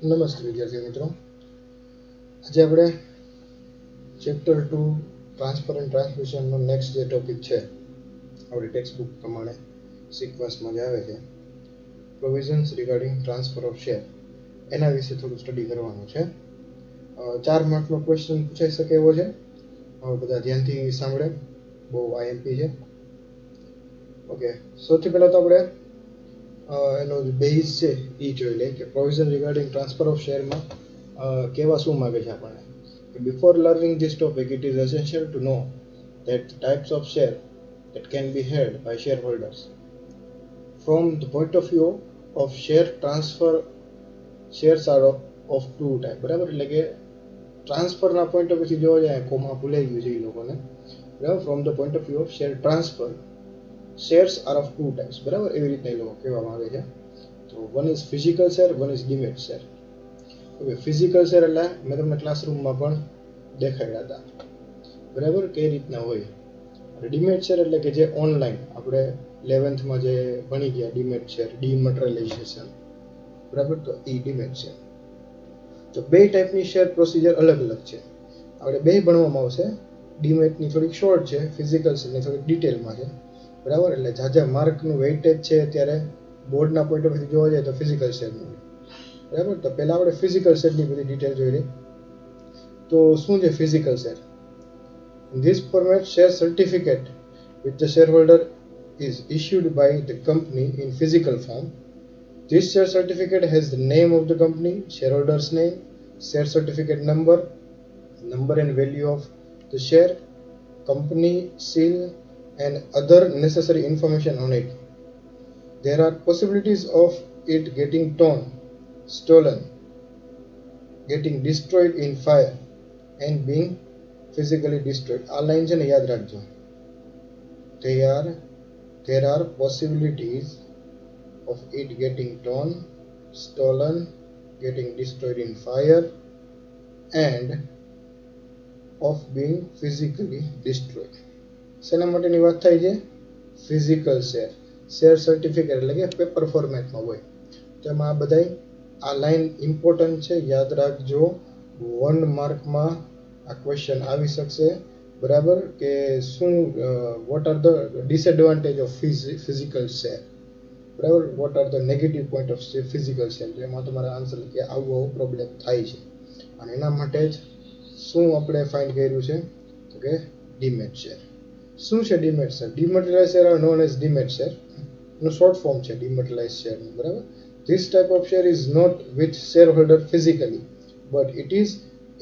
નમસ્તે વિદ્યાર્થી મિત્રો, આજે આપણે ચેપ્ટર 2 ટ્રાન્સફર એન્ડ ટ્રાન્સમિશનનો નેક્સ્ટ જે ટોપિક છે આપણી ટેક્સ્ટ બુક પ્રમાણે સિક્વન્સમાં જે આવે છે provisions regarding transfer of share, એના વિશે થોડું સ્ટડી કરવાનું છે. 4 માર્કનો ક્વેશ્ચન પૂછાઈ શકે એવો છે. બધા ધ્યાનથી સાંભળે, બહુ આઈએમપી છે. ઓકે, સૌથી પહેલાં તો આપણે એનો જે બેઝ છે એ જોઈ લઈએ કે પ્રોવિઝન રિગાર્ડિંગ ટ્રાન્સફર ઓફ શેરમાં કેવા શું માગે છે આપણને. Before learning this topic, it is essential to know that the types of share that can be held by shareholders. From the point of view of share transfer, shares are of two types. બરાબર, એટલે કે ટ્રાન્સફરના point of વ્યૂથી જોવા જાય, comma ભૂલાઈ ગયું છે એ લોકોને. બરાબર, from the point of view of share transfer, shares are of two types. બરાબર, એવી રીતના એ લોકો કહેવા માંગે છે. તો one is physical share, one is demat share. Okay, physical share એટલે મેં તમને ક્લાસરૂમમાં પણ દેખાડ્યા હતા. બરાબર, કઈ રીતના હોય. ડીમેટ શેર એટલે કે જે ઓનલાઈન આપણે 11th જે ભણી ગયા, ડીમેટ શેર, ડીમટરલાઇઝેશન. બરાબર, તો એ ડીમેટ શેર. તો બે ટાઈપની શેર પ્રોસિજર અલગ અલગ છે. આપણે બે ભણવામાં આવશે. ડીમેટની થોડીક શોર્ટ છે, ફિઝિકલ શેરની થોડીક ડિટેલમાં છે. બરાબર, એટલે જાજા માર્કનું વેઇટેજ છે અત્યારે બોર્ડના પોઈન્ટ ઓફ વ્યૂ જોવા જાય તો ફિઝિકલ શેરનું. બરાબર, તો પહેલાં આપણે ફિઝિકલ શેરની બધી ડિટેલ જોઈ લઈએ. તો શું છે physical share? In this format, share certificate with the shareholder is issued by the company in physical form. This share certificate has the name of the company, shareholder's name, share certificate number and value of the share, company seal, and other necessary information on it. There are possibilities of it getting torn, stolen, getting destroyed in fire, and being physically destroyed. આ line છે ને યાદ રાખજો. There are possibilities of it getting torn, stolen, getting destroyed in fire, and of being physically destroyed. શેના માટેની વાત થાય છે? Physical share. શેર સર્ટિફિકેટ એટલે કે પેપર ફોર્મેટમાં હોય. તેમાં આ બધાય આ લાઈન ઇમ્પોર્ટન્ટ છે, યાદ રાખજો. 1 માર્કમાં આ ક્વેશ્ચન આવી શકશે. બરાબર, કે શું what are the disadvantage of physical share. બરાબર, what are the negative point of physical share. એમાં તમારા આન્સર કે આવો પ્રોબ્લેમ થાય છે. અને એના માટે જ શું આપણે ફાઇન્ડ કર્યું છે તો કે ડીમેટ શેર. શું છે demat share? Dematerialise share are known as demat share. એનું શોર્ટ ફોર્મ છે ડીમેટલાઇઝ શેરનું. બરાબર, this type of share is not with shareholder physically, but it is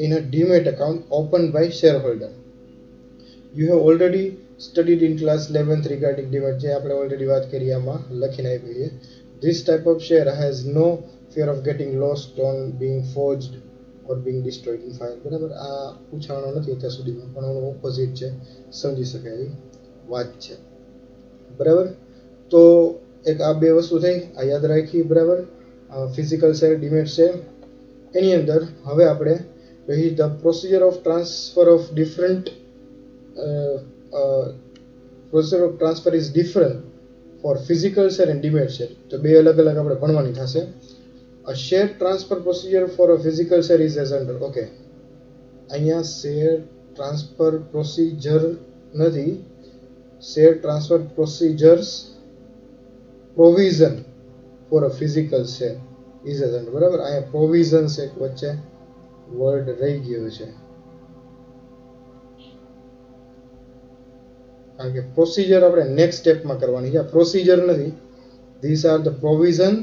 in a demat account opened by shareholder. You have already studied in class 11th regarding demat, જે આપણે already વાત કરી, આમાં લખીને આપી છે. This type of share has no fear of getting lost on being forged or being destroyed in fire. બરાબર, આ પૂછાણો નથી અત્યાર સુધીમાં, પણ એનો ઓપોઝિટ છે, સમજી શકાય એવી વાત છે. બરાબર, તો એક આ બે વસ્તુ થઈ, આ યાદ રાખી. બરાબર, ફિઝિકલ શેર, ડીમેટ શેર. એની અંદર હવે આપણે રહી the procedure of transfer of different procedure of transfer is different for physical share and demat share. તો બે અલગ અલગ આપણે ભણવાની થશે. A share transfer procedure for a physical share is as under. Okay, અહીંયા શેર ટ્રાન્સફર પ્રોસિજર નથી, share transfer procedures provision for a physical share is as under. બરાબર, અહીંયા પ્રોવિઝન્સ એક વચ્ચે વર્ડ રહી ગયો છે, કારણ કે પ્રોસિજર આપણે નેક્સ્ટ સ્ટેપમાં કરવાની છે, પ્રોસિજર નથી. This are the provision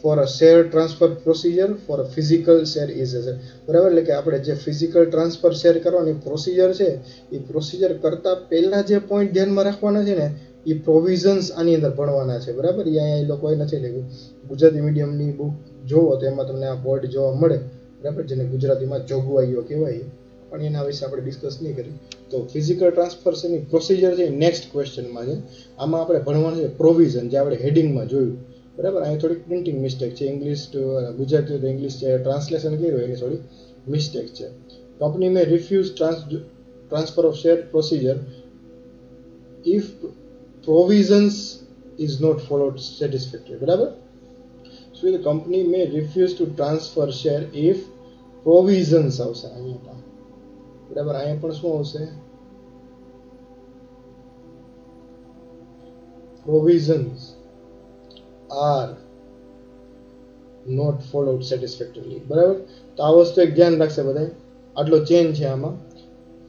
for a share transfer procedure for a physical share is as. બરાબર, એટલે કે આપણે જે ફિઝિકલ ટ્રાન્સફર શેર કરવાની પ્રોસિજર છે, એ પ્રોસિજર કરતાં પહેલાં જે પોઈન્ટ ધ્યાનમાં રાખવાના છે ને, એ પ્રોવિઝન્સ આની અંદર ભણવાના છે. બરાબર, એ અહીંયા એ લોકોએ નથી લખ્યું. ગુજરાતી મીડિયમની બુક જોવો તો એમાં તમને આ બોર્ડ જોવા મળે. બરાબર, જેને ગુજરાતીમાં જોગવાઈઓ કહેવાય, પણ એના વિશે આપણે ડિસ્કસ નહીં કરી. તો ફિઝિકલ ટ્રાન્સફરની પ્રોસિજર છે નેક્સ્ટ ક્વેશ્ચનમાં છે. આમાં આપણે ભણવાનું છે પ્રોવિઝન, જે આપણે હેડિંગમાં જોયું. બરાબર, અહીં થોડીક પ્રિન્ટિંગ મિસ્ટેક છે, ઇંગ્લિશ ટુ ગુજરાતી તો ઇંગ્લિશ છે, ટ્રાન્સલેશન કર્યું એની થોડી મિસ્ટેક છે. Company may refuse transfer of share procedure if provisions is not followed satisfactory. બરાબર, the company may refuse to transfer share if provisions આવશે અહીંયા બરાબર અહીંયા પણ શું આવશે provisions are not followed satisfactorily બરાબર તો આ વસ્તુ એક ધ્યાન રાખશે બધાય આટલો ચેન્જ છે આમાં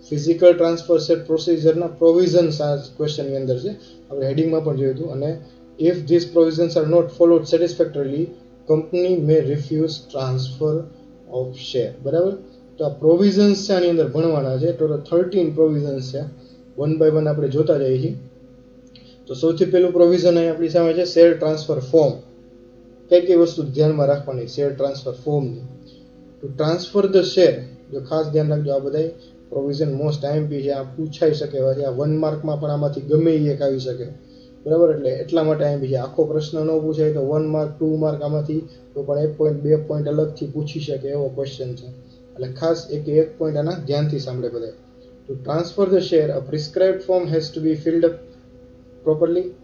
ફિઝિકલ ટ્રાન્સફર શેર પ્રોસિજરના પ્રોવિઝન્સ આ ક્વેશ્ચનની અંદર છે આપણે હેડિંગમાં પણ જોયું હતું અને if these provisions are not followed satisfactorily company may refuse transfer of share બરાબર તો આ પ્રોવિઝન્સ છે આની અંદર ભણવાના છે ટોટલ 13 પ્રોવિઝન્સ છે વન બાય વન આપણે જોતા જઈએ છીએ તો સૌથી પહેલું પ્રોવિઝન અહીં આપણી સામે છે શેર ટ્રાન્સફર ફોર્મ કઈ કઈ વસ્તુ ધ્યાનમાં રાખવાની શેર ટ્રાન્સફર ફોર્મની ટુ ટ્રાન્સફર ધ શેર જો ખાસ ધ્યાન રાખજો આ બધા પ્રોવિઝન મોસ્ટ આઈએમપી છે આ પૂછાઈ શકે છે આ 1 માર્કમાં પણ આમાંથી ગમે એક આવી શકે બરાબર એટલે એટલા માટે આઈએમપી છે આખો પ્રશ્ન ન પૂછાય તો 1 માર્ક 2 માર્ક આમાંથી તો પણ 1 પોઈન્ટ 2 પોઈન્ટ અલગથી પૂછી શકે એવો ક્વેશ્ચન છે એટલે ખાસ એક પોઈન્ટ આના ધ્યાનથી સાંભળે બધા to transfer the share a prescribed form has to be filled up properly.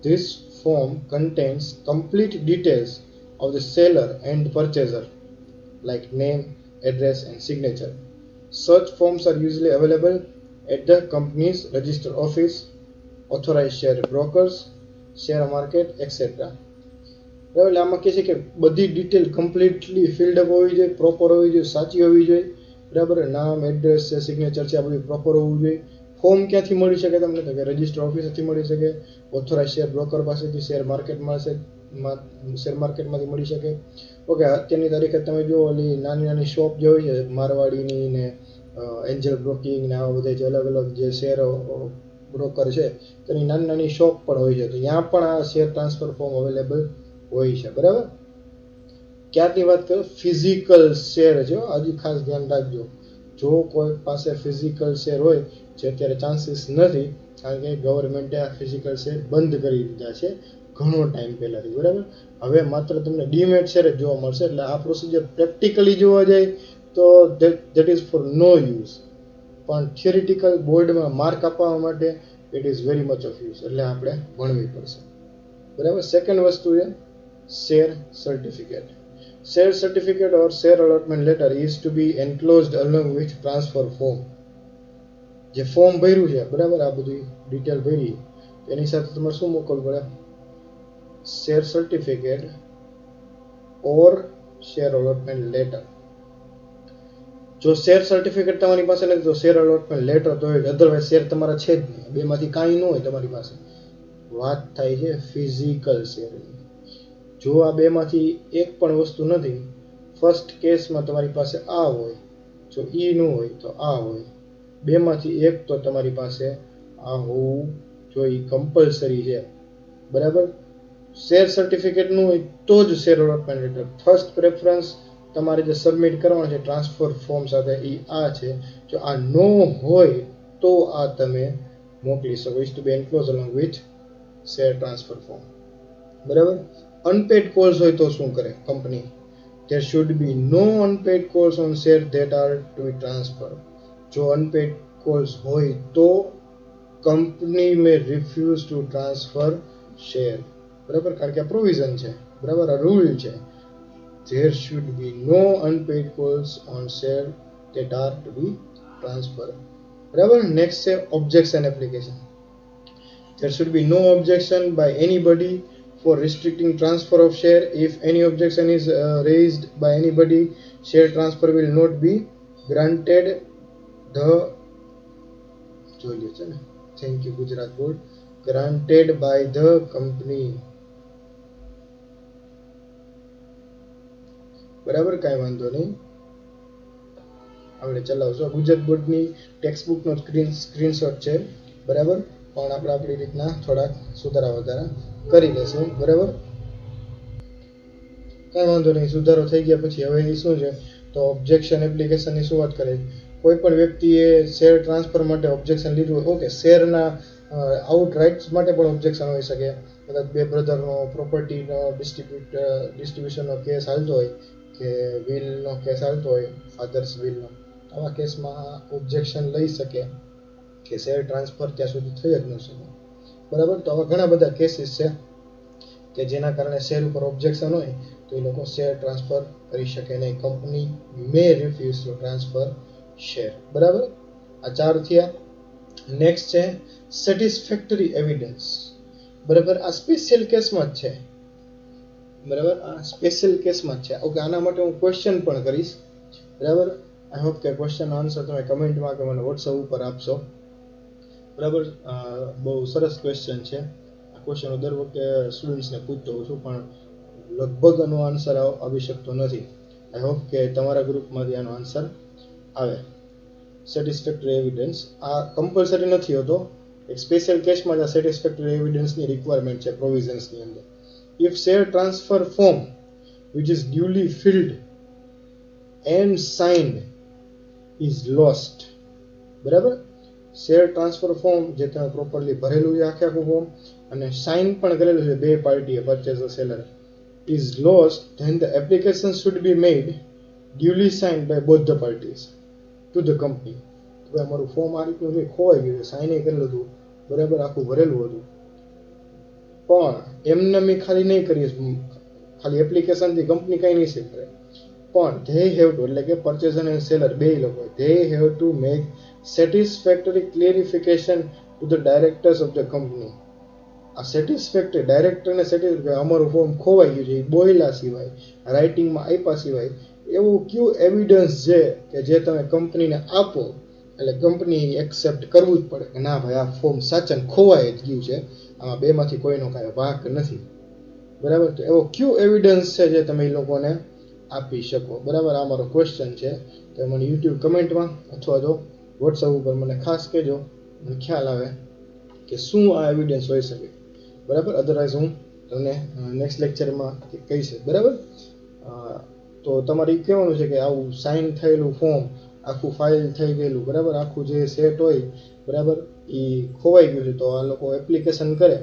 This form contains complete details of the seller and purchaser like name, address and signature. Such forms are usually available at the company's register office, authorized share brokers, share market, etc. એટલે આમાં કહે છે કે બધી detail completely field up હોવી જોઈએ proper હોવી જોઈએ સાચી હોવી જોઈએ બરાબર નામ એડ્રેસ છે સિગ્નેચર છે આ બધું પ્રોપર હોવું જોઈએ ફોર્મ ક્યાંથી મળી શકે તમને તો કે રજિસ્ટર ઓફિસથી મળી શકે ઓથોરાઇઝ શેર બ્રોકર પાસેથી શેર માર્કેટમાંથી મળી શકે ઓકે અત્યારની તારીખે તમે જો ઓલી નાની શોપ જે હોય છે મારવાડીની ને એન્જલ બ્રોકિંગ ને આવા બધા જે અલગ અલગ જે શેર બ્રોકર છે તેની નાની શોપ પણ હોય છે તો ત્યાં પણ આ શેર ટ્રાન્સફર ફોર્મ અવેલેબલ હોય છે બરાબર ક્યારની વાત કરો ફિઝિકલ શેર છે હજી ખાસ ધ્યાન રાખજો જો કોઈ પાસે ફિઝિકલ શેર હોય જે અત્યારે ચાન્સીસ નથી કારણ કે ગવર્મેન્ટે આ ફિઝિકલ શેર બંધ કરી દીધા છે ઘણો ટાઈમ પહેલાથી બરાબર હવે માત્ર તમને ડીમેટ શેર જ જોવા મળશે એટલે આ પ્રોસિજર પ્રેક્ટિકલી જોવા જાય તો that is for no use પણ થિયરિટિકલ બોર્ડમાં માર્ક આપવા માટે it is very much of use એટલે આપણે ભણવી પડશે બરાબર સેકન્ડ વસ્તુ છે share certificate share certificate or share allotment letter is to be enclosed along with transfer form જે ફોર્મ ભર્યું છે બરાબર આ બધી ડિટેલ ભરી એની સાથે તમારે શું મોકલવું પડે share certificate or share allotment letter જો શેર સર્ટિફિકેટ તમારી પાસે નથી તો શેર અલોટમેન્ટ લેટર તો હોય અધરવાઇઝ શેર તમારા છે જ નહીં બેમાંથી કાંઈ ન હોય તમારી પાસે વાત થાય છે ફિઝિકલ શેરની જો આ બેમાંથી એક પણ વસ્તુ નથી ફર્સ્ટ કેસમાં તમારી પાસે આ હોય જો ઈ નું હોય તો આ હોય બેમાંથી એક તો તમારી પાસે આ હોવું જોઈએ કમ્પલસરી છે બરાબર શેર સર્ટિફિકેટ નું હોય તો જ share allotment letter first preference તમારે જે સબમિટ કરવાનું છે ટ્રાન્સફર ફોર્મ સાથે એ આ છે જો આ નો હોય તો આ તમે મોકલી શકો is to be enclose along with share transfer form બરાબર અનપેડ કોલ્સ હોય તો શું કરે company there should be no unpaid calls on share that are to be transferred જો અનપેડ કોલ્સ હોય તો company may refuse two transfer share બરાબર કારણ કે આ પ્રોવિઝન છે બરાબર આ રૂલ છે there should be no unpaid calls on share that are to be transferred બરાબર નેક્સ્ટ છે objection application there should be no objection by anybody for restricting transfer of share. If any objection is raised by anybody, share transfer will not be granted. Thank you Gujarat Board. Granted by the company. બરાબર કાંઈ વાંધો નહીં આપણે ચલાવશો ગુજરાત બોર્ડની text બુકનો screenshot છે બરાબર પણ આપણે આપણી રીતના થોડાક સુધારા વધારા કરી લેશું બરાબર કાંઈ વાંધો નહીં સુધારો થઈ ગયા પછી હવે એ શું છે તો ઓબ્જેક્શન એપ્લિકેશનની શું વાત કરે કોઈ પણ વ્યક્તિએ શેર ટ્રાન્સફર માટે ઓબ્જેક્શન લીધું ઓકે શેરના આઉટ રાઇટ્સ માટે પણ ઓબ્જેક્શન હોઈ શકે કદાચ બે બ્રધરનો પ્રોપર્ટીનો ડિસ્ટ્રીબ્યુશનનો કેસ હાલતો હોય કે વિલનો કેસ હાલતો હોય ફાધર્સ વિલનો આવા કેસમાં ઓબ્જેક્શન લઈ શકે કે શેર ટ્રાન્સફર ત્યાં સુધી થઈ જ ન શકે બરાબર તો આવા ઘણા બધા કેસીસ છે કે જેના કારણે શેર ઉપર ઓબ્જેક્શન હોય તો એ લોકો શેર ટ્રાન્સફર કરી શકે નહીં. Company may refuse two transfer share. બરાબર, આ 4 થયા. નેક્સ્ટ છે સેટિસ્ફેક્ટરી એવિડન્સ. બરાબર, આ સ્પેશિયલ કેસમાં જ છે. બરાબર, આ સ્પેશિયલ કેસમાં જ છે. ઓકે, આના માટે હું ક્વેશ્ચન પણ કરીશ. બરાબર, આઈ હોપ કે ક્વેશ્ચન આન્સર તમે કમેન્ટમાં કે મને વોટ્સઅપ ઉપર આપશો. બરાબર, બહુ સરસ ક્વેશ્ચન છે. આ ક્વેશ્ચન હું દર વખતે સ્ટુડન્ટ્સને પૂછતો હોઉં છું, પણ લગભગ આનો આન્સર આવી શકતો નથી. આઈ હોપ કે તમારા ગ્રુપમાંથી આનો આન્સર આવે. સેટિસ્ફેક્ટરી એવિડન્સ આ કમ્પલસરી નથી હોતો. એક સ્પેશિયલ કેસમાં જ આ સેટિસ્ફેક્ટરી એવિડન્સની રિક્વાયરમેન્ટ છે પ્રોવિઝન્સની અંદર. If share transfer form which is duly filled and signed is lost. બરાબર, શેર ટ્રાન્સફર ફોર્મ જે તમે પ્રોપરલી ભરેલું છે આખે આખું ફોર્મ અને સાઇન પણ કરેલું છે બે પાર્ટીએ, પરચેઝર seller, is lost, then the application should be made duly signed by both the parties to the company. તો અમારું ફોર્મ આ રીતનું છે, ખોવાઈ ગયું છે, સાઇન કરેલું હતું, બરાબર, આખું ભરેલું હતું, પણ એમને મેં ખાલી નહીં કરીએ, ખાલી એપ્લિકેશનથી કંપની કંઈ નહીં શીખે, પણ ધે હેવ ટુ, એટલે કે પરચેઝર અને સેલર બે લોકો, they have to make satisfactory clarification two the directors of the company. આ સેટિસ્ફેક્ટરી ડાયરેક્ટરને સેટિસ્ફાય, અમારું ફોર્મ ખોવાઈ ગયું છે એ બોયલા સિવાય, રાઇટિંગમાં આપ્યા સિવાય એવું કયું એવિડન્સ છે કે જે તમે કંપનીને આપો એટલે કંપની એક્સેપ્ટ કરવું જ પડે કે ના ભાઈ આ ફોર્મ સાચન ખોવાઈ જ ગયું છે, આમાં બેમાંથી કોઈનો કાંઈ વાંક નથી. બરાબર, તો એવો કયો એવિડન્સ છે જે તમે એ લોકોને આપી શકો. બરાબર, આ મારો ક્વેશ્ચન છે. તો મને યુટ્યુબ કમેન્ટમાં અથવા તો વોટ્સઅપ ઉપર મને ખાસ કહેજો, મને ખ્યાલ આવે કે શું આ એવિડન્સ હોઈ શકે. બરાબર, અધરવાઇઝ હું તમને નેક્સ્ટ લેક્ચરમાં કહીશ. બરાબર, તો તમારે એ કહેવાનું છે કે આવું સાઇન થયેલું ફોર્મ, આખું ફાઇલ થઈ ગયેલું, બરાબર, આખું જે સેટ હોય, બરાબર, એ ખોવાઈ ગયું છે. તો આ લોકો એપ્લિકેશન કરે,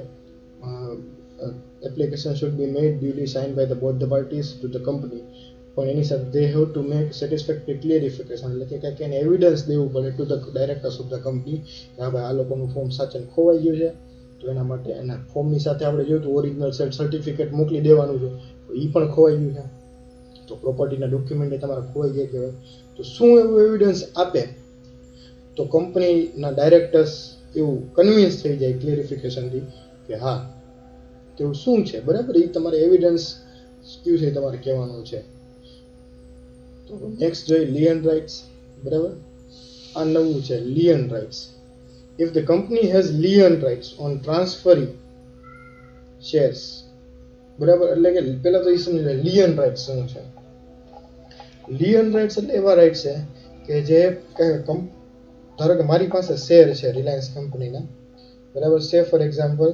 application should be made duly sign by the both the parties to the company, પણ એની સાથે they have to make satisfactory clarification, એટલે કે કંઈક એને એવિડન્સ દેવું પડે to the directors of the company કે હા ભાઈ આ લોકોનું ફોર્મ સાચન ખોવાઈ ગયું છે. તો એના માટે એના ફોર્મની સાથે આપણે જોયું તો ઓરિજિનલ સર્ટિફિકેટ મોકલી દેવાનું છે, તો એ પણ ખોવાઈ ગયું છે. તો પ્રોપર્ટીના ડોક્યુમેન્ટ તમારા ખોવાઈ ગયા કહેવાય. તો શું એવું એવિડન્સ આપે તો કંપનીના ડાયરેક્ટર્સ એવું કન્વિન્સ થઈ જાય ક્લિયરિફિકેશનથી કે હા તેવું શું છે. બરાબર, એ તમારે એવિડન્સ કયું છે તમારે કહેવાનું છે. તો નેક્સ્ટ જોઈએ લિયન રાઇટ્સ. બરાબર, આ નવું છે lien rights. If the company has lien rights on transferring shares. બરાબર, એટલે કે પહેલા તો એ સમજી લે લિયન રાઇટ્સ શું છે. લિયન રાઇટ્સ એટલે એવા રાઇટ્સ છે કે જે ધારો કે મારી પાસે શેર છે રિલાયન્સ કંપનીના, બરાબર, સે ફોર એક્ઝામ્પલ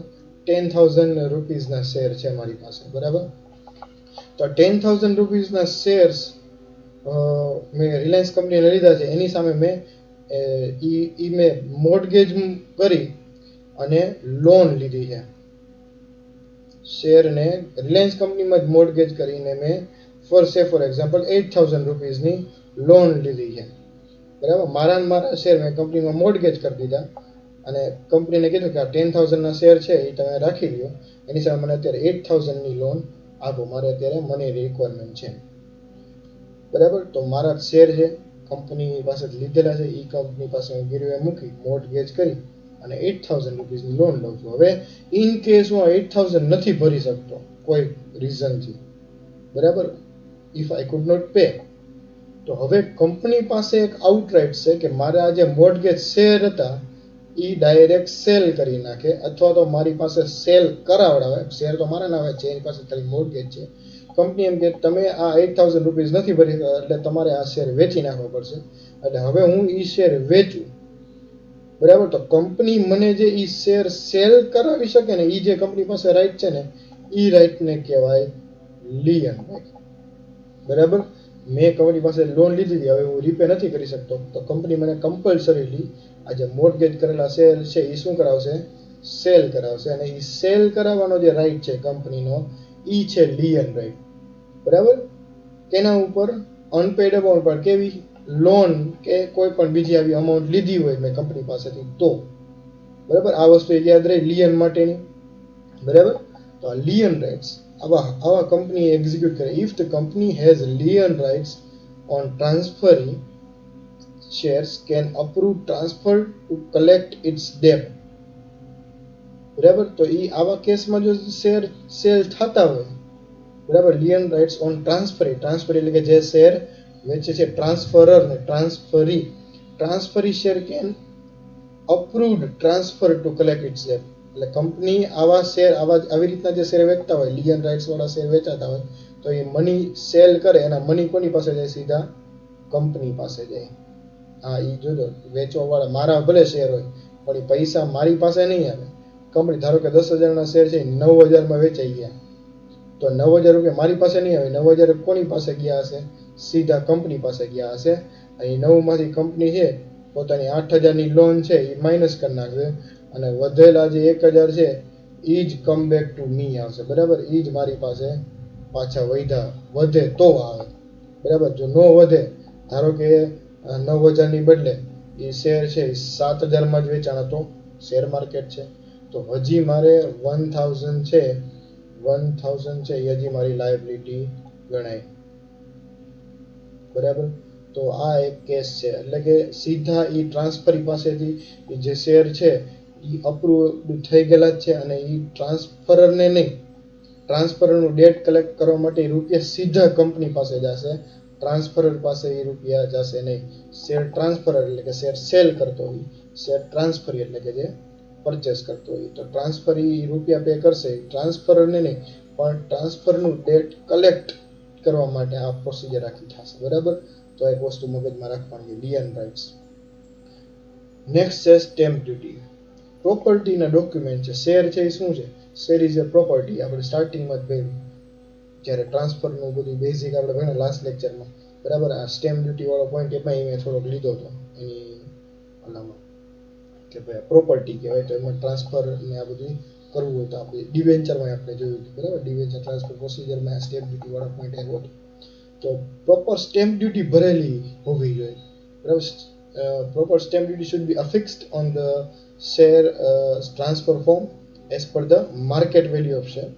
10,000 રૂપીઝના શેર છે મારી પાસે. બરાબર, તો 10,000 રૂપીઝના શેર્સ મેં રિલાયન્સ કંપનીને લીધા છે, એની સામે મેં મેં મોર્ટગેજ કરી અને લોન લીધી છે. શેરને રિલાયન્સ કંપનીમાં જ મોર્ટગેજ કરીને મેં ફોર એક્ઝામ્પલ 8,000 રૂપીઝની લોન લીધી છે. બરાબર, મારા શેર મેં કંપનીમાં મોર્ટગેજ કરી દીધા અને કંપનીને કીધું કે આ 10,000ના શેર છે એ તમે રાખી લો, એની સામે મને અત્યારે 8,000ની લોન આપો, મારે અત્યારે મની રિક્વાયરમેન્ટ છે. બરાબર, તો મારા શેર છે કંપની પાસે લીધેલા છે, એ કંપની પાસે હું ગીરવે મૂકી મોર્ટગેજ કરી અને 8,000 રૂપીઝની લોન લઉં છું. હવે ઇન કેસ હું 8,000 નથી ભરી શકતો કોઈ રીઝનથી, બરાબર, if I could not pay, તો હવે કંપની પાસે એક આઉટરાઇટ છે કે મારા જે મોર્ટગેજ શેર હતા એ ડાયરેક્ટ સેલ કરી નાખે અથવા તો મારી પાસે સેલ કરાવડાવે. શેર તો મારા નામે છે, એની પાસે ખાલી મોર્ટગેજ છે. કંપની એમ કે તમે આ 8,000 રૂપીઝ નથી ભરી એટલે તમારે આ શેર વેચી નાખવો પડશે. એટલે હવે હું એ શેર વેચું, બરાબર, તો કંપની મને જે એ શેર સેલ કરાવી શકે ને, એ જે કંપની પાસે રાઇટ છે ને, એ રાઇટને કહેવાય લિયન રાઇટ. બરાબર, મેં કંપની પાસે લોન લીધી હતી, હવે હું રીપે નથી કરી શકતો, તો કંપની મને કમ્પલસરીલી આ જે મોર્ટગેજ કરેલા શેર છે એ શું કરાવશે, સેલ કરાવશે. અને એ સેલ કરાવવાનો જે રાઇટ છે કંપનીનો એ છે લિયન રાઇટ. બરાબર, તેના ઉપર અનપેડ અમાઉન્ટ પર કેવી લોન કે કોઈ પણ બીજી આવી અમાઉન્ટ લીધી હોય મેં કંપની પાસેથી તો, બરાબર, આ વસ્તુ યાદ રહી લિયન માટેની. બરાબર, તો આ લિયન રાઇટ્સ આવા કંપની એક્ઝિક્યુટ કરે. If the company has lien rights on transferee shares can approve transfer to collect its debt. બરાબર, તો આવા કેસમાં જો શેર સેલ થતા હોય, બરાબર, લિયન રાઇટ્સ ઓન ટ્રાન્સફરી એટલે કે જે શેર વેચે છે ટ્રાન્સફરર ને transferee share can approved transfer to collect its debt. એટલે કંપની આવા શેર આવી રીતના જે શેર વેચતા હોય, લિયન રાઇટ્સ વાળા શેર વેચાતા હોય, તો એ મની સેલ કરે, એના મની કોની પાસે જાય? સીધા કંપની પાસે જાય. હા, એ જોજો, વેચવા વાળા મારા ભલે શેર હોય પણ એ પૈસા મારી પાસે નહીં આવે. કંપની ધારો કે 10,000ના શેર છે, 9,000માં વેચાઈ ગયા, તો 9,000 રૂપિયા મારી પાસે નહીં આવે. 9,000 કોની પાસે ગયા હશે? સીધા કંપની પાસે ગયા હશે. અહીં 9માંથી કંપની છે પોતાની 8,000ની લોન છે એ માઇનસ કરી નાખશે, અને વધેલા જે 1,000 છે એ જ કમ બેક ટુ મી આવશે. બરાબર, એ જ મારી પાસે પાછા વધે તો આવે. બરાબર, જો ન વધે, ધારો કે 9,000ની બદલે એ શેર છે 7,000માં જ વેચાણા, તો શેર માર્કેટ છે, તો હજી મારે 1,000 છે એ હજી મારી લાયબિલિટી ગણાય. બરાબર, તો આ એક કેસ છે. એટલે કે સીધા એ ટ્રાન્સફરી પાસેથી જે શેર છે એ અપ્રૂવ થઈ ગયેલા જ છે, અને એ ટ્રાન્સફરરને નહીં, ટ્રાન્સફરરનું ડેટ કલેક્ટ કરવા માટે રૂપિયા સીધા કંપની પાસે જશે. ટ્રાન્સફરર પાસે એ રૂપિયા જશે નહીં. શેર ટ્રાન્સફરર એટલે કે શેર સેલ કરતો હોય, શેર ટ્રાન્સફરી એટલે કે જે પરચેસ કરતો હોય, તો ટ્રાન્સફરી રૂપિયા પે કરશે, ટ્રાન્સફરરને નહીં, પણ ટ્રાન્સફરનું ડેટ કલેક્ટ કરવા માટે આ પ્રોસિજર આખી થશે. બરાબર, તો એક વસ્તુ મગજમાં રાખવાની, લિયન રાઇટ્સ. નેક્સ્ટ છે સ્ટેમ્પ ડ્યુટી. પ્રોપર્ટીના ડોક્યુમેન્ટ છે. શેર છે એ શું છે? Share is a property. આપણે સ્ટાર્ટિંગમાં જ ભણ્યું જ્યારે ટ્રાન્સફરનું બધું બેઝિક આપણે ભણ્યા લાસ્ટ લેક્ચરમાં. બરાબર, આ સ્ટેમ્પ ડ્યુટી વાળો પોઈન્ટ એમાં મેં થોડોક લીધો હતો એની ઓલામાં, કે ભાઈ પ્રોપર્ટી કહેવાય, તો એમાં ટ્રાન્સફર ને આ બધું કરવું હોય તો આપણે ડિવેન્ચરમાં આપણે જોયું હતું. બરાબર, ડિવેન્ચર ટ્રાન્સફર પ્રોસિજરમાં આ સ્ટેમ્પ ડ્યુટી વાળો પોઈન્ટ આવ્યો હતો. તો પ્રોપર સ્ટેમ્પ ડ્યુટી ભરેલી હોવી જોઈએ. બરાબર, proper stamp duty should be affixed on the share transfer form as per the market value of share.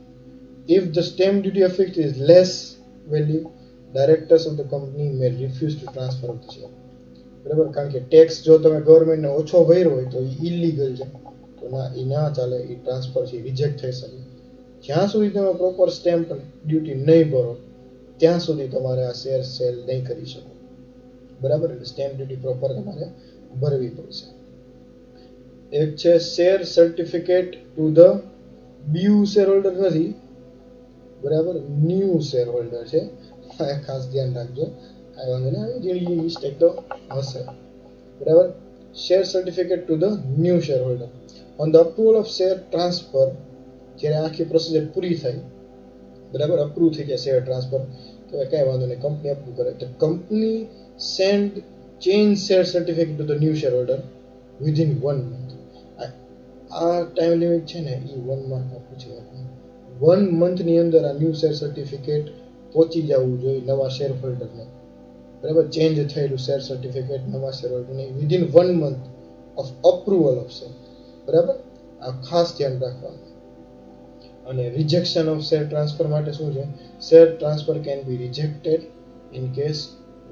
If the stamp duty affixed is less value, directors of the company may refuse to transfer of the share. બરાબર, કારણ કે tax જો તમે ગવર્મેન્ટને ઓછો ભર્યો હોય તો એ illegal છે, તો એ ના ચાલે, એ ટ્રાન્સફર છે રિજેક્ટ થઈ શકે. જ્યાં સુધી તમે પ્રોપર સ્ટેમ્પ ડ્યુટી નહીં ભરો ત્યાં સુધી તમારે આ શેર સેલ નહીં કરી શકો. બરાબર, એટલે સ્ટેમ્પ ડ્યુટી પ્રોપર તમારે ભરવી પડશે. એક છે share certificate to the BU share holder નથી, બરાબર, ન્યૂ શેર હોલ્ડર છે, ખાસ ધ્યાન રાખજો. કાંઈ વાંધો નહીં, આવી જેવી મિસ્ટેક તો હશે. બરાબર, share certificate to the new share holder on the approval of share transfer. જ્યારે આખી પ્રોસિજર પૂરી થાય, બરાબર, અપ્રૂવ થઈ જાય શેર ટ્રાન્સફર, તો કાંઈ વાંધો નહીં, કંપની અપ્રૂવ કરે તો company send change share certificate to the new shareholder within 1 month. આ ટાઈમ લિમિટ છે ને એ 1 મંથ આપવું છે. 1 મંથની અંદર આ ન્યૂ શેર સર્ટિફિકેટ પહોંચી જવું જોઈએ નવા શેર હોલ્ડરને. બરાબર, ચેન્જ થયેલું શેર સર્ટિફિકેટ નવા શેર હોલ્ડરને within 1 month of approval of share. બરાબર, આ ખાસ ધ્યાન રાખવાનું. અને રિજેક્શન ઓફ શેર ટ્રાન્સફર માટે શું છે? Share transfer can be rejected in case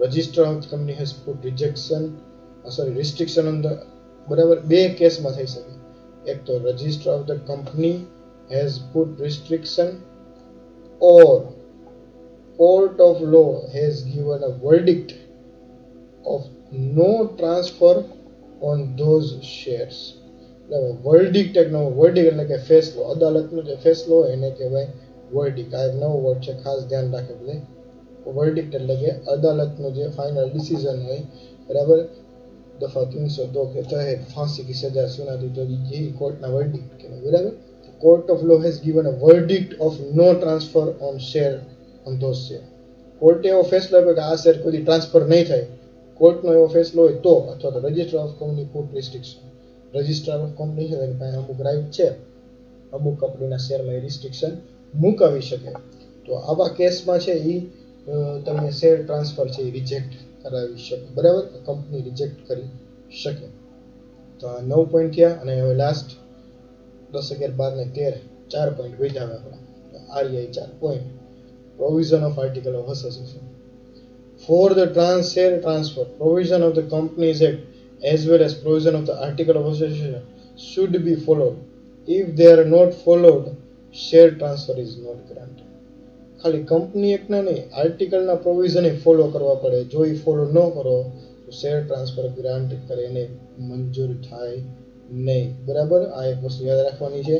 register of company has put restriction on the. બરાબર, બે કેસમાં થઈ શકે. એક તો register of the company has put restriction, or court of law has given a verdict of no transfer on those shares. Verdict એક નવો, વર્ડિક્ટ એટલે કે ફેસલો, અદાલતનો જે ફેસલો હોય એને કહેવાય વર્ડિક્ટ. આ એક નવો વર્ડ છે, ખાસ ધ્યાન રાખે બધે. વર્ડિક્ટ એટલે કે અદાલતનો જે ફાઇનલ ડિસિઝન હોય. બરાબર, દફા 302 કે તહેત ફાંસી કી સજા સુનાતી તો જે કોર્ટના વર્ડિક્ટ કહેવાય. બરાબર, court of law has given a verdict of no transfer on share on those share. કોર્ટે એવો ફેસલો આપ્યો કે આ શેર કોઈ ટ્રાન્સફર નહીં થાય. કોર્ટનો એવો ફેસલો હોય તો, અથવા તો register of company put restriction. Registrar of company છે એની પાસે અમુક રાઇટ છે, અમુક કંપનીના શેરમાં એ રિસ્ટ્રિક્શન મુકાવી શકે. તો આવા કેસમાં છે એ તમે શેર ટ્રાન્સફર છે એ રિજેક્ટ કરાવી શકે. બરાબર, કંપની રિજેક્ટ કરી શકે. તો આ 9 પોઈન્ટ થયા, અને હવે લાસ્ટ 10, 11, 12 ને 13 4 પોઈન્ટ વધ્યા આપણા. REI 4 point. Provision of Article of Association. For the share transfer, provision of the Companies Act as well as provision of the Article of Association should be followed. If they are not followed, share transfer is not granted. ખાલી company એક્ટના નહીં, આર્ટિકલના provision follow કરવા પડે. જો એ follow ન કરો તો share transfer grant કરે એને મંજૂર થાય નહીં. બરાબર, આ એક વસ્તુ યાદ રાખવાની છે.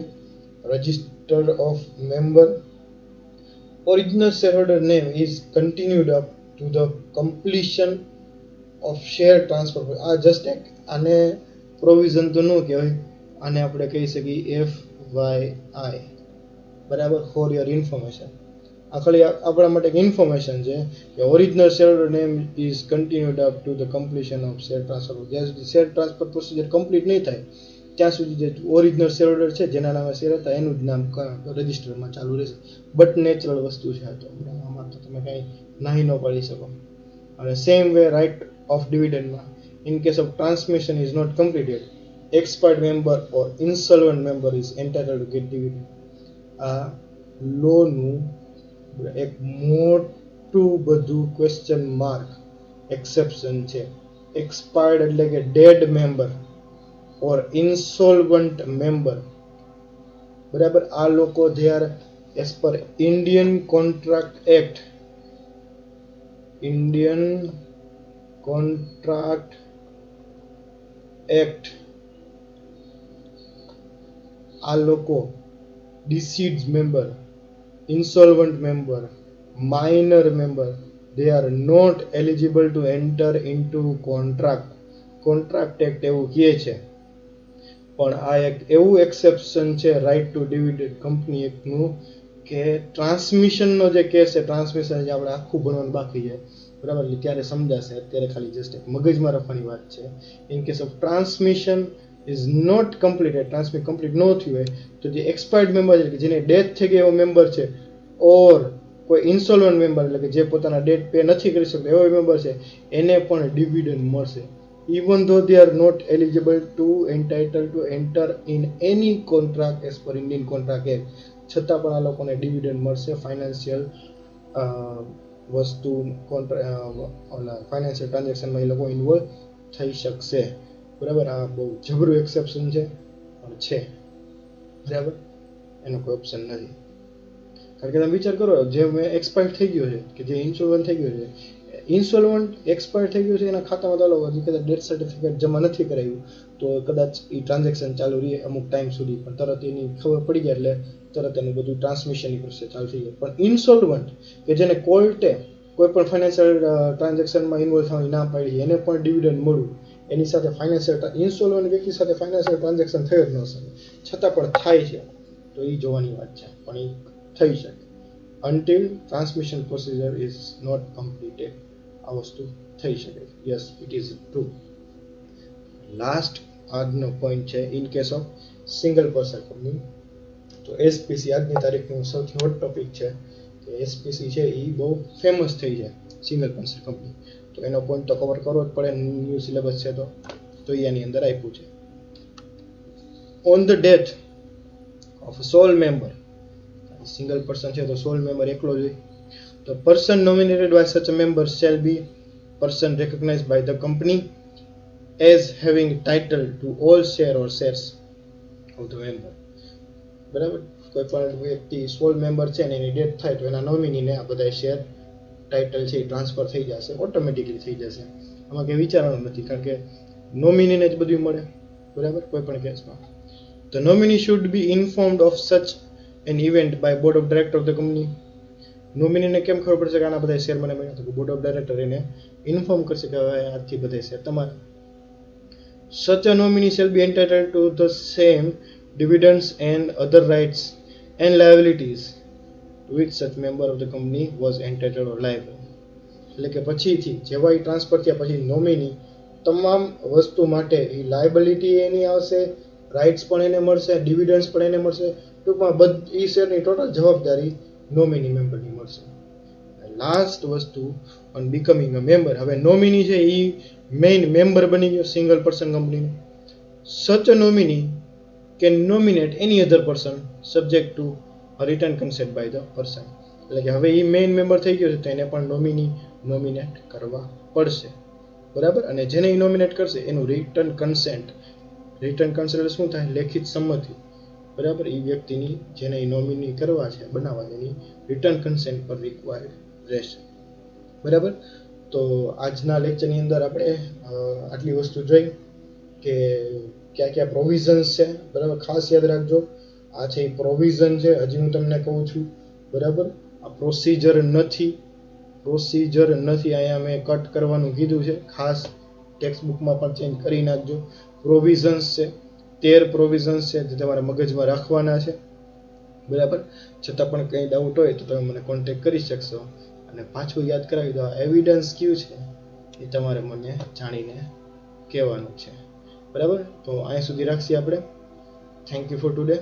Register of member. Original shareholder name is continued up to the completion of share transfer. આ જસ્ટ એક આને પ્રોવિઝન તો ન કહેવાય, આને આપણે કહી શકીએ FYI. બરાબર, ફોર યોર ઇન્ફોર્મેશન. આ ખાલી આપણા માટે એક ઇન્ફોર્મેશન છે કે original shareholder name is continued up to the completion of share transfer. જ્યાં સુધી શેર ટ્રાન્સફર પ્રોસિજર કમ્પ્લીટ નહીં થાય ત્યાં સુધી જે ઓરિજિનલ શેરહોલ્ડર છે જેના નામે શેર હતા એનું જ નામ રજિસ્ટરમાં ચાલુ રહેશે. બટ નેચરલ વસ્તુ છે આ તો, આમાં તો તમે કંઈ નાહી ન પાડી શકો. અને સેમ વે રાઇટ ઓફ ડિવિડન્ડમાં in case of transmission is not completed, expired member or insolvent member is entitled to get dividend. આ લોનું એક મોટું બધું ક્વેશ્ચન માર્ક એક્સેપ્શન છે. એક્સપાયર્ડ એટલે કે ડેડ મેમ્બર ઓર ઇન્સોલ્વન્ટ મેમ્બર. બરાબર, આ લોકો જે are as per Indian contract act, Indian contract act, આ લોકો ડિસીડ્સ member, insolvent member, minor member, they are not eligible to enter into contract. Contract act એવું કહે છે, પણ આ એક એવું એક્સેપ્શન છે રાઇટ ટુ ડિવિડન્ડ કંપની એક્ટનું કે ટ્રાન્સમિશનનો જે કેસ છે, ટ્રાન્સમિશન જે આપણે આખું ભણવાનું બાકી છે, બરાબર, ત્યારે સમજાશે. અત્યારે ખાલી જસ્ટ એક મગજમાં રાખવાની વાત છે. In case of transmission is not completed, transmit complete ન થયું હોય તો જે એક્સપાયર્ડ મેમ્બર છે કે જેને ડેથ થઈ ગઈ એવો મેમ્બર છે, ઓર કોઈ ઇન્સોલ્વન્ટ મેમ્બર એટલે કે જે પોતાના ડેટ પે નથી કરી શકતો એવો મેમ્બર છે, એને પણ ડિવિડન્ડ મળશે. Even though they are not eligible to entitle to enter in any contract as per Indian contract act, છતાં પણ આ લોકોને ડિવિડન્ડ મળશે. ફાઇનાન્શિયલ વસ્તુ ફાઇનાન્શિયલ ટ્રાન્ઝેક્શનમાં એ લોકો ઇન્વોલ્વ થઈ શકશે. બરાબર, આ બહુ જબરું એક્સેપ્શન છે પણ છે. બરાબર, એનો કોઈ ઓપ્શન નથી. કારણ કે તમે વિચાર કરો, જે મેં એક્સપાયર થઈ ગયો છે કે જે ઇન્સ્યોલવન્ટ થઈ ગયો છે, ઇન્સ્યોલવન્ટ એક્સપાયર થઈ ગયું છે, એના ખાતામાં ચાલો હજી કદાચ ડેથ સર્ટિફિકેટ જમા નથી કરાવ્યું તો કદાચ એ ટ્રાન્ઝેક્શન ચાલુ રહે અમુક ટાઈમ સુધી, પણ તરત એની ખબર પડી જાય એટલે તરત એનું બધું ટ્રાન્સમિશનની પ્રોસેસ ચાલુ થઈ જાય. પણ ઇન્સોલ્વન્ટ કે જેને કોર્ટે કોઈ પણ ફાઇનાન્શિયલ ટ્રાન્ઝેક્શનમાં ઇન્વોલ્વ થવાની ના પાડી, એને પણ ડિવિડન્ડ મળવું, એની સાથે ફાઇનાન્શિયલ ઇન્સ્યોલવન્ટ વ્યક્તિ સાથે ફાઇનાન્શિયલ ટ્રાન્ઝેક્શન થઈ જ ન શકે, છતાં પણ થાય છે તો એ જોવાની વાત છે. પણ એ થઈ શકે until transmission procedure is not completed. આ વસ્તુ થઈ શકે. Yes, it is true. Last આજનો પોઈન્ટ છે in case of single person company. તો એસપીસી આજની તારીખનો સૌથી હોટ ટોપિક છે કે એસપીસી છે એ બહુ ફેમસ થઈ છે સિંગલ પર્સન કંપની. તો એનો પોઈન્ટ તો કવર કરવો જ પડે, ન્યૂ સિલેબસ છે તો એની અંદર આપ્યું છે. On the death of sole member, single person છે તો સોલ મેમ્બર એકલો જ હોય, તો person nominated by such a member shall be person recognised by the company as having title to all share or shares of the member. બરાબર, કોઈ પણ વ્યક્તિ સોલ મેમ્બર છે ને એની ડેથ થાય તો એના નોમિનીને આ બધા શેર ટાઇટલ છે એ ટ્રાન્સફર થઈ જશે, ઓટોમેટિકલી થઈ જશે. આમાં કંઈ વિચારવાનું નથી, કારણ કે નોમિનીને જ બધું મળે. બરાબર, કોઈ પણ કેસમાં the nominee should be informed of such an event by board of director of the company. નોમિનીને કેમ ખબર પડશે કે આના બધા શેર મને મળ્યા? તો બોર્ડ ઓફ ડાયરેક્ટર એને ઇન્ફોર્મ કરશે કે હવે આજથી બધા શેર તમારા. Such a nominee shall be entitled to the same dividends and other rights and liabilities to which such member of the company was entitled or liable. એટલે કે પછીથી જેવા એ ટ્રાન્સફર થયા પછી નોમિની તમામ વસ્તુ માટે એ લાયબિલિટી એની આવશે, રાઇટ્સ પણ એને મળશે, ડિવિડન્ડ્સ પણ એને મળશે. ટૂંકમાં બધી શેરની ટોટલ જવાબદારી નોમિની મેમ્બરની મળશે. લાસ્ટ વસ્તુ ઓન બીકમિંગ અ મેમ્બર. હવે નોમિની છે એ મેઇન મેમ્બર બની ગયો સિંગલ પર્સન કંપનીનો. Such a nominee can nominate any other person subject to written consent by the person. એટલે કે હવે એ મેઇન મેમ્બર થઈ ગયો છે તો એને પણ નોમિનેટ કરવા પડશે, બરાબર. અને જેને એ નોમિનેટ કરશે એનું રિટર્ન કન્સેન્ટ એટલે શું થાય? લેખિત સંમતિ, બરાબર. એ વ્યક્તિની જેને એ નોમિની કરવા છે, બનાવવા, એની રિટર્ન કન્સેન્ટ પર રિક્વાયર્ડ રહેશે, બરાબર. તો આજના લેક્ચરની અંદર આપણે આટલી વસ્તુ જોઈ કે ક્યાં ક્યાં પ્રોવિઝન્સ છે, બરાબર. ખાસ યાદ રાખજો, આ છે એ પ્રોવિઝન છે, હજી હું તમને કહું છું, બરાબર. આ પ્રોસિજર નથી, અહીંયા મેં કટ કરવાનું કીધું છે, ખાસ ટેક્સ્ટ બુકમાં પણ ચેન્જ કરી નાખજો. પ્રોવિઝન્સ છે, 13 પ્રોવિઝન્સ છે જે તમારા મગજમાં રાખવાના છે, બરાબર. છતાં પણ કંઈ ડાઉટ હોય તો તમે મને કોન્ટેક્ટ કરી શકશો. અને પાછું યાદ કરાવી દો, એવિડન્સ કયું છે એ તમારે મને જાણીને કહેવાનું છે, બરાબર. તો અહીંયા સુધી રાખીએ આપણે. Thank you for today.